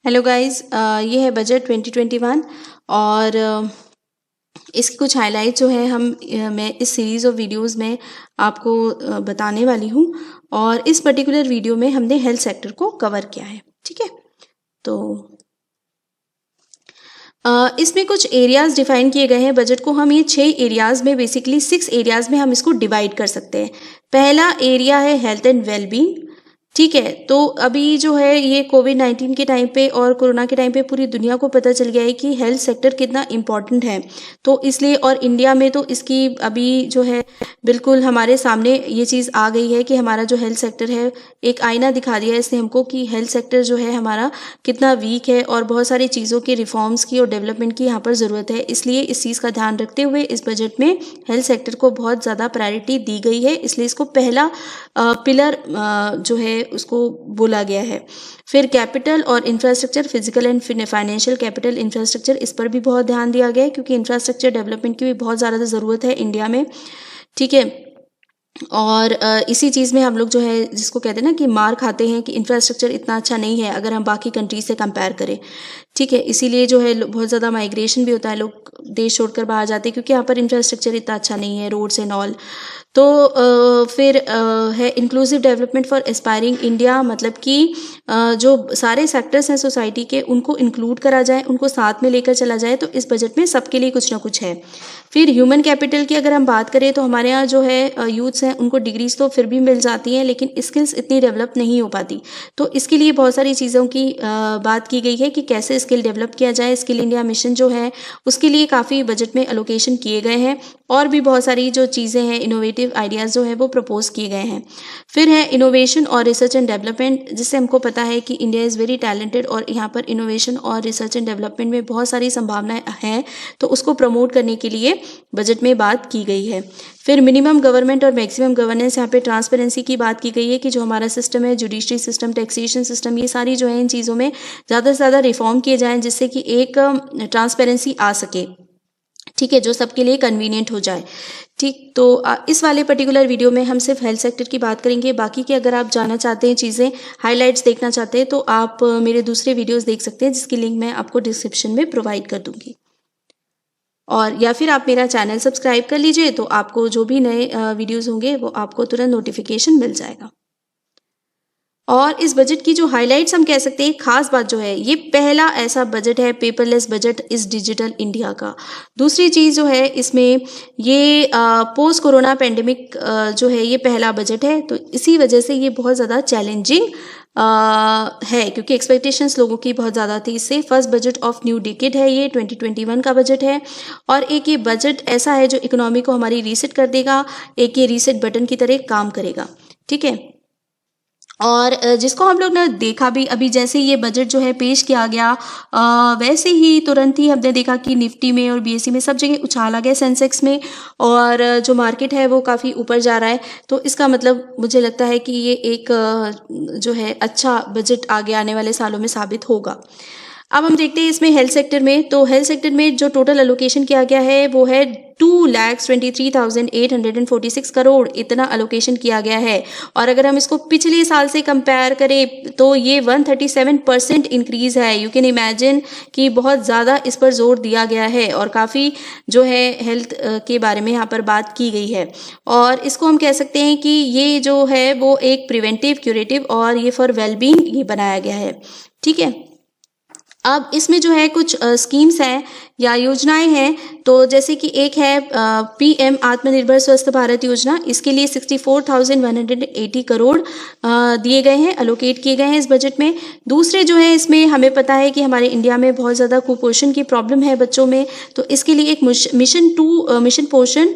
Hello guys, ये है budget 2021 और इसकी कुछ हाइलाइट जो है मैं इस सीरीज़ ऑफ वीडियोस में आपको बताने वाली हूँ। और इस पर्टिकुलर वीडियो में हमने हेल्थ सेक्टर को कवर किया है। ठीक है, तो इसमें कुछ एरियाज डिफाइन किए गए हैं। बजट को हम ये 6 एरियाज में, बेसिकली 6 एरियाज में हम इसको डिवाइड कर सकते हैं। पहला एरिया है हेल्थ एंड वेलबींग। ठीक है, तो अभी जो है ये कोविड-19 के टाइम पे और कोरोना के टाइम पे पूरी दुनिया को पता चल गया है कि हेल्थ सेक्टर कितना इम्पोर्टेंट है। तो इसलिए, और इंडिया में तो इसकी अभी जो है बिल्कुल हमारे सामने ये चीज़ आ गई है कि हमारा जो हेल्थ सेक्टर है, एक आईना दिखा दिया है इसने हमको कि हेल्थ सेक्टर जो है हमारा कितना वीक है और बहुत सारी चीज़ों के रिफॉर्म्स की और डेवलपमेंट की यहाँ पर ज़रूरत है। इसलिए इस चीज़ का ध्यान रखते हुए इस बजट में हेल्थ सेक्टर को बहुत ज़्यादा प्रायोरिटी दी गई है। इसलिए इसको पहला पिलर जो है उसको बोला गया है। फिर कैपिटल और infrastructure, physical and financial capital infrastructure, इस पर भी बहुत ध्यान दिया गया है क्योंकि इंफ्रास्ट्रक्चर डेवलपमेंट की भी बहुत ज़्यादा ज़रूरत है इंडिया में। ठीक है, और इसी चीज़ में हम लोग जो है जिसको कहते हैं ना कि मार खाते हैं कि इंफ्रास्ट्रक्चर इतना अच्छा नहीं है अगर हम बाकी कंट्रीज से कंपेयर करें। ठीक है, इसीलिए जो है बहुत ज़्यादा माइग्रेशन भी होता है, लोग देश छोड़कर बाहर जाते हैं क्योंकि यहाँ पर इंफ्रास्ट्रक्चर इतना अच्छा नहीं है, रोड्स एंड ऑल। तो फिर है inclusive development for aspiring India, मतलब कि जो सारे सेक्टर्स हैं सोसाइटी के उनको इंक्लूड करा जाए, उनको साथ में लेकर चला जाए। तो इस बजट में सबके लिए कुछ ना कुछ है। फिर ह्यूमन कैपिटल की अगर हम बात करें तो हमारे यहाँ जो है यूथ्स हैं उनको डिग्रीज तो फिर भी मिल जाती हैं लेकिन स्किल्स इतनी डेवलप नहीं हो पाती। तो इसके लिए बहुत सारी चीज़ों की बात की गई है कि कैसे स्किल डेवलप किया जाए। स्किल इंडिया मिशन जो है उसके लिए काफ़ी बजट में एलोकेशन किए गए हैं और भी बहुत सारी जो चीज़ें हैं, इनोवेटिव आइडियाज़ जो है वो प्रपोज किए गए हैं। फिर है इनोवेशन और रिसर्च एंड डेवलपमेंट, जिससे हमको पता है कि इंडिया इज़ वेरी टैलेंटेड और यहाँ पर इनोवेशन और रिसर्च एंड डेवलपमेंट में बहुत सारी संभावनाएं हैं। तो उसको प्रमोट करने के लिए बजट में बात की गई है। फिर मिनिमम गवर्नमेंट और मैक्सिमम गवर्नेंस, यहाँ पे ट्रांसपेरेंसी की बात की गई है कि जो हमारा सिस्टम है, जुडिशरी सिस्टम, टैक्सेशन सिस्टम, ये सारी जो है इन चीज़ों में ज़्यादा से ज़्यादा रिफॉर्म किए जाएँ जिससे कि एक ट्रांसपेरेंसी आ सके। ठीक है, जो सबके लिए कन्वीनियंट हो जाए। ठीक, तो इस वाले पर्टिकुलर वीडियो में हम सिर्फ हेल्थ सेक्टर की बात करेंगे। बाकी की अगर आप जानना चाहते हैं चीज़ें, हाइलाइट्स देखना चाहते हैं तो आप मेरे दूसरे वीडियोस देख सकते हैं जिसकी लिंक मैं आपको डिस्क्रिप्शन में प्रोवाइड कर दूंगी। और या फिर आप मेरा चैनल सब्सक्राइब कर लीजिए तो आपको जो भी नए वीडियोस होंगे वो आपको तुरंत नोटिफिकेशन मिल जाएगा। और इस बजट की जो हाइलाइट्स हम कह सकते हैं, खास बात जो है, ये पहला ऐसा बजट है, पेपरलेस बजट इस डिजिटल इंडिया का। दूसरी चीज़ जो है इसमें ये पोस्ट कोरोना पेंडेमिक जो है ये पहला बजट है। तो इसी वजह से ये बहुत ज़्यादा चैलेंजिंग है क्योंकि एक्सपेक्टेशंस लोगों की बहुत ज़्यादा थी इससे। First budget of new decade है, ये 2021 का बजट है और एक ये बजट ऐसा है जो इकोनॉमी को हमारी रीसेट कर देगा, एक ये रीसेट बटन की तरह काम करेगा। ठीक है, और जिसको हम लोग ने देखा भी, अभी जैसे ये बजट जो है पेश किया गया वैसे ही तुरंत ही हमने देखा कि निफ्टी में और बीएसई में सब जगह उछाल आ गया, सेंसेक्स में, और जो मार्केट है वो काफ़ी ऊपर जा रहा है। तो इसका मतलब मुझे लगता है कि ये एक जो है अच्छा बजट आगे आने वाले सालों में साबित होगा। अब हम देखते हैं इसमें हेल्थ सेक्टर में। तो हेल्थ सेक्टर में जो टोटल एलोकेशन किया गया है वो है 2,23,846 करोड़, इतना एलोकेशन किया गया है। और अगर हम इसको पिछले साल से कंपेयर करें तो ये 137% इंक्रीज है। यू कैन इमेजिन कि बहुत ज़्यादा इस पर जोर दिया गया है और काफ़ी जो है हेल्थ के बारे में यहाँ पर बात की गई है। और इसको हम कह सकते हैं कि ये जो है वो एक प्रिवेंटिव, क्यूरेटिव और ये फॉर वेलबींग ये बनाया गया है। ठीक है, अब इसमें जो है कुछ स्कीम्स हैं या योजनाएं हैं। तो जैसे कि एक है पीएम आत्मनिर्भर स्वस्थ भारत योजना, इसके लिए 64,180 करोड़ दिए गए हैं, एलोकेट किए गए हैं इस बजट में। दूसरे जो है इसमें हमें पता है कि हमारे इंडिया में बहुत ज़्यादा कुपोषण की प्रॉब्लम है बच्चों में, तो इसके लिए एक मिशन पोषण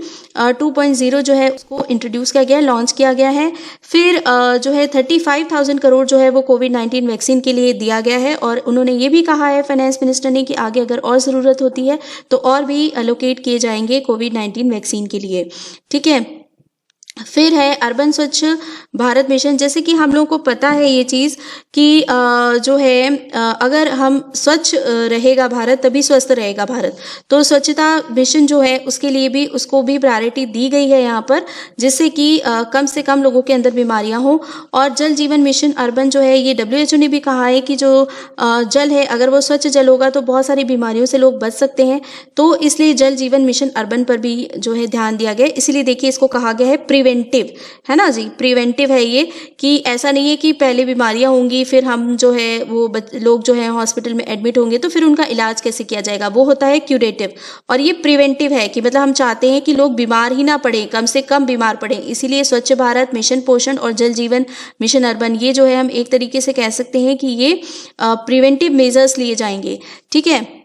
2.0 जो है उसको इंट्रोड्यूस किया गया, लॉन्च किया गया है। फिर जो है 35,000 करोड़ जो है वो कोविड-19 वैक्सीन के लिए दिया गया है और उन्होंने ये भी कहा है फाइनेंस मिनिस्टर ने कि आगे अगर और ज़रूरत होती है तो और भी एलोकेट किए जाएंगे कोविड-19 वैक्सीन के लिए। ठीक है, फिर है अर्बन स्वच्छ भारत मिशन। जैसे कि हम लोगों को पता है ये चीज़ कि जो है अगर हम स्वच्छ रहेगा भारत तभी स्वस्थ रहेगा भारत। तो स्वच्छता मिशन जो है उसके लिए भी उसको भी प्रायोरिटी दी गई है यहाँ पर, जिससे कि कम से कम लोगों के अंदर बीमारियाँ हों। और जल जीवन मिशन अर्बन जो है ये WHO ने भी कहा है कि जो जल है अगर वो स्वच्छ जल होगा तो बहुत सारी बीमारियों से लोग बच सकते हैं। तो इसलिए जल जीवन मिशन अर्बन पर भी जो है ध्यान दिया गया है। इसीलिए देखिए इसको कहा गया है प्रिवेंटिव, है ना जी, प्रिवेंटिव है ये, कि ऐसा नहीं है कि पहले बीमारियां होंगी फिर हम जो है वो लोग जो है हॉस्पिटल में एडमिट होंगे तो फिर उनका इलाज कैसे किया जाएगा, वो होता है क्यूरेटिव। और ये प्रिवेंटिव है कि मतलब हम चाहते हैं कि लोग बीमार ही ना पड़े, कम से कम बीमार पड़े। इसीलिए स्वच्छ भारत मिशन पोषण और जल जीवन मिशन अर्बन ये जो है हम एक तरीके से कह सकते हैं कि ये प्रिवेंटिव मेजर्स लिए जाएंगे, ठीक है।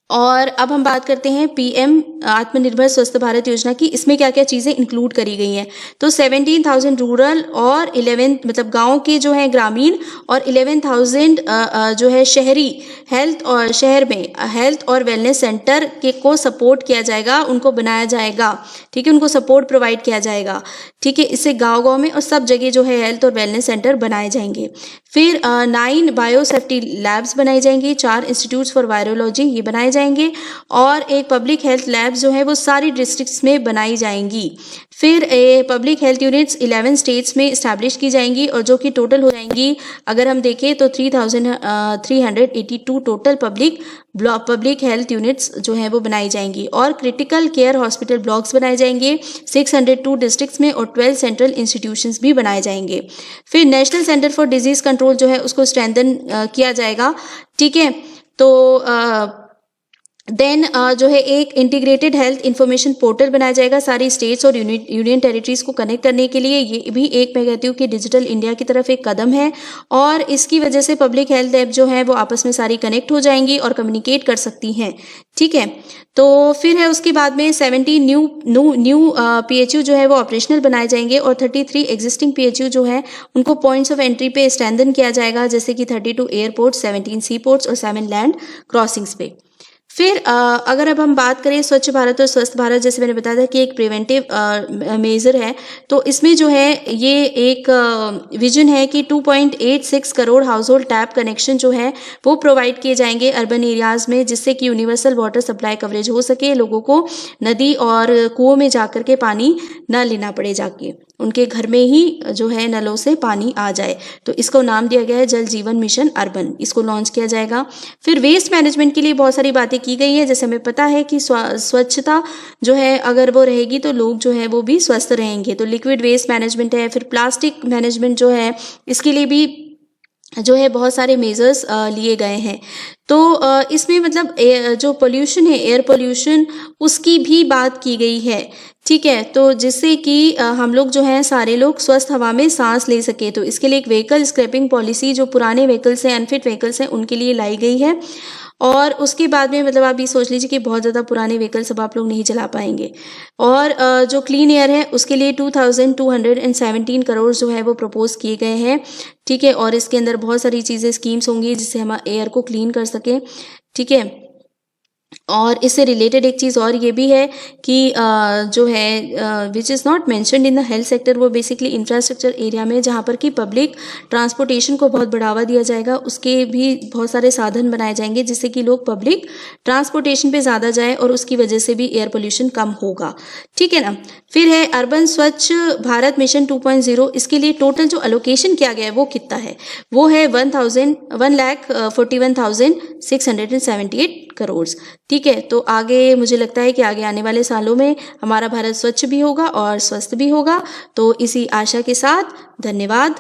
और अब हम बात करते हैं PM आत्मनिर्भर स्वस्थ भारत योजना की। इसमें क्या क्या चीज़ें इंक्लूड करी गई हैं। तो 17,000 रूरल और 11 मतलब गांव के जो है ग्रामीण और 11,000 जो है शहरी हेल्थ और शहर में हेल्थ और वेलनेस सेंटर के को सपोर्ट किया जाएगा, उनको बनाया जाएगा, ठीक है, उनको सपोर्ट प्रोवाइड किया जाएगा, ठीक है। इससे गाँव में और सब जगह जो है हेल्थ और वेलनेस सेंटर बनाए जाएंगे। फिर 9 बायोसेफ्टी लैब्स बनाई जाएंगी, 4 इंस्टीट्यूट्स फॉर वायरोलॉजी ये बनाए जाएंगे और एक पब्लिक हेल्थ लैब्स जो है वो सारी डिस्ट्रिक्ट्स में बनाई जाएंगी। फिर पब्लिक हेल्थ यूनिट्स 11 स्टेट्स में इस्टेब्लिश की जाएंगी और जो कि टोटल हो जाएंगी अगर हम देखें तो 3,382 टोटल पब्लिक हेल्थ यूनिट्स जो है वो बनाई जाएंगी। और क्रिटिकल केयर हॉस्पिटल ब्लॉक्स बनाए जाएंगे 602 डिस्ट्रिक्ट्स में और 12 सेंट्रल इंस्टीट्यूशंस भी बनाए जाएंगे। फिर national centre for disease control जो है उसको स्ट्रेंथन किया जाएगा, ठीक है। तो देन जो है एक इंटीग्रेटेड हेल्थ इंफॉर्मेशन पोर्टल बनाया जाएगा सारी स्टेट्स और यूनियन टेरिटरीज को कनेक्ट करने के लिए। ये भी एक मैं कहती हूँ कि डिजिटल इंडिया की तरफ एक कदम है और इसकी वजह से पब्लिक हेल्थ ऐप जो है वो आपस में सारी कनेक्ट हो जाएंगी और कम्युनिकेट कर सकती हैं, ठीक है। तो फिर है उसके बाद में 70 न्यू PHU जो है वो ऑपरेशनल बनाए जाएंगे और 33 एग्जिस्टिंग PHU जो है उनको पॉइंट्स ऑफ एंट्री पे स्ट्रेंथन किया जाएगा, जैसे कि 32 एयरपोर्ट, 17 सी पोर्ट्स और 7 लैंड क्रॉसिंग्स पे। फिर अगर अब हम बात करें स्वच्छ भारत और स्वस्थ भारत, जैसे मैंने बताया था कि एक प्रिवेंटिव मेजर है, तो इसमें जो है ये एक विजन है कि 2.86 crore house hold tap connection जो है वो प्रोवाइड किए जाएंगे अर्बन एरियाज़ में, जिससे कि यूनिवर्सल वाटर सप्लाई कवरेज हो सके, लोगों को नदी और कुओं में जाकर के पानी ना लेना पड़े, जाके उनके घर में ही जो है नलों से पानी आ जाए। तो इसको नाम दिया गया है जल जीवन मिशन अर्बन, इसको लॉन्च किया जाएगा। फिर वेस्ट मैनेजमेंट के लिए बहुत सारी बातें की गई है, जैसे हमें पता है कि स्वच्छता जो है अगर वो रहेगी तो लोग जो है वो भी स्वस्थ रहेंगे। तो लिक्विड वेस्ट मैनेजमेंट है, फिर प्लास्टिक मैनेजमेंट जो है इसके लिए भी जो है बहुत सारे मेजर्स लिए गए हैं। तो इसमें मतलब जो पोल्यूशन है, एयर पोल्यूशन, उसकी भी बात की गई है, ठीक है। तो जिससे कि हम लोग जो हैं सारे लोग स्वस्थ हवा में सांस ले सके, तो इसके लिए एक व्हीकल स्क्रैपिंग पॉलिसी जो पुराने व्हीकल्स हैं, अनफिट व्हीकल्स हैं, उनके लिए लाई गई है। और उसके बाद में मतलब आप ये सोच लीजिए कि बहुत ज़्यादा पुराने व्हीकल्स अब आप लोग नहीं चला पाएंगे। और जो क्लीन एयर है उसके लिए 2,217 करोड़ जो है वो प्रपोज किए गए हैं, ठीक है। और इसके अंदर बहुत सारी चीज़ें स्कीम्स होंगी जिससे हम एयर को क्लीन कर सकें, ठीक है। और इससे रिलेटेड एक चीज़ और ये भी है कि जो है which is not mentioned in the health sector, वो बेसिकली इंफ्रास्ट्रक्चर एरिया में जहाँ पर कि पब्लिक ट्रांसपोर्टेशन को बहुत बढ़ावा दिया जाएगा, उसके भी बहुत सारे साधन बनाए जाएंगे जिससे कि लोग पब्लिक ट्रांसपोर्टेशन पे ज़्यादा जाए और उसकी वजह से भी एयर पोल्यूशन कम होगा, ठीक है ना। फिर है अर्बन स्वच्छ भारत मिशन 2.0, इसके लिए टोटल जो अलोकेशन किया गया है वो कितना है, वो है 1,41,678 करोड़, ठीक है। तो आगे मुझे लगता है कि आगे आने वाले सालों में हमारा भारत स्वच्छ भी होगा और स्वस्थ भी होगा। तो इसी आशा के साथ धन्यवाद।